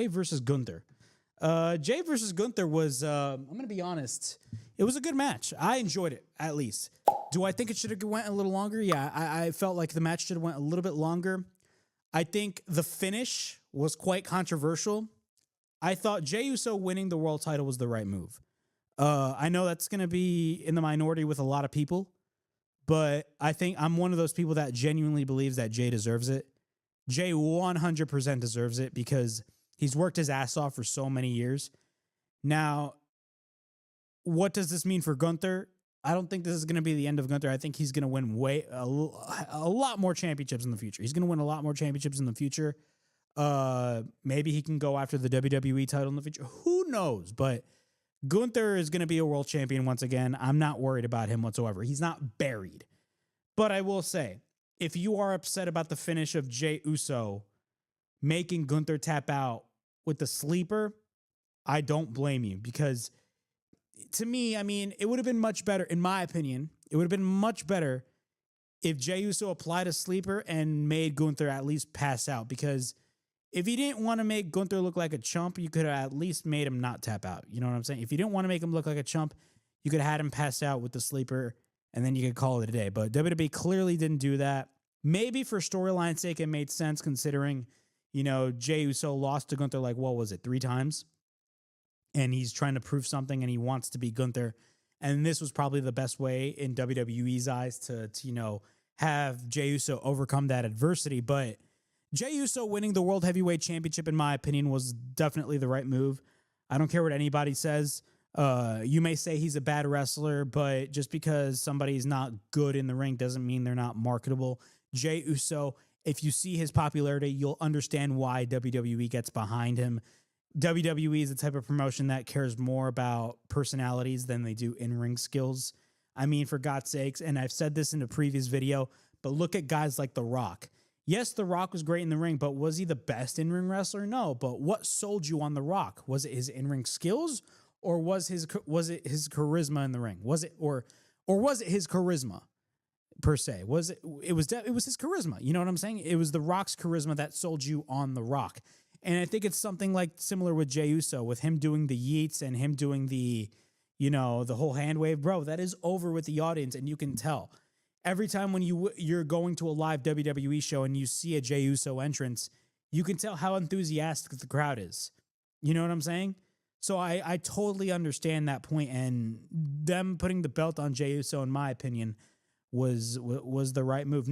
Jey versus Gunther. Jey versus Gunther was, I'm going to be honest, it was a good match. I enjoyed it, at least. Do I think it should have went a little longer? Yeah, I felt like the match should have went a little bit longer. I think the finish was quite controversial. I thought Jey Uso winning the world title was the right move. I know that's going to be in the minority with a lot of people, but I think I'm one of those people that genuinely believes that Jey deserves it. Jey 100% deserves it because he's worked his ass off for so many years. Now, what does this mean for Gunther? I don't think this is going to be the end of Gunther. I think he's going to win a lot more championships in the future. He's going to win a lot more championships in the future. Maybe he can go after the WWE title in the future. Who knows? But Gunther is going to be a world champion once again. I'm not worried about him whatsoever. He's not buried. But I will say, if you are upset about the finish of Jey Uso making Gunther tap out with the sleeper, I don't blame you, because to me, I mean, it would have been much better, in my opinion, it would have been much better if Jey Uso applied a sleeper and made Gunther at least pass out, because if you didn't want to make Gunther look like a chump, you could have at least made him not tap out. You know what I'm saying? If you didn't want to make him look like a chump, you could have had him pass out with the sleeper, and then you could call it a day. But WWE clearly didn't do that. Maybe for storyline's sake, it made sense considering, you know, Jey Uso lost to Gunther like, what was it, 3 times? And he's trying to prove something and he wants to be Gunther. And this was probably the best way in WWE's eyes to you know, have Jey Uso overcome that adversity. But Jey Uso winning the World Heavyweight Championship, in my opinion, was definitely the right move. I don't care what anybody says. You may say he's a bad wrestler, but just because somebody's not good in the ring doesn't mean they're not marketable. Jey Uso, if you see his popularity, you'll understand why WWE gets behind him. WWE is the type of promotion that cares more about personalities than they do in-ring skills. I mean, for God's sakes, and I've said this in a previous video, but look at guys like The Rock. Yes, The Rock was great in the ring, but was he the best in-ring wrestler? No, but what sold you on The Rock? Was it his in-ring skills, or was it his charisma in the ring? Was it or was it his charisma per se? Was it was his charisma? You know what I'm saying? It was The Rock's charisma that sold you on The Rock. And I think it's something like similar with Jey Uso, with him doing the yeets and him doing the, you know, the whole hand wave. Bro, that is over with the audience, and you can tell. Every time when you're going to a live WWE show and you see a Jey Uso entrance, you can tell how enthusiastic the crowd is. You know what I'm saying? So I totally understand that point, and them putting the belt on Jey Uso, in my opinion, was the right move.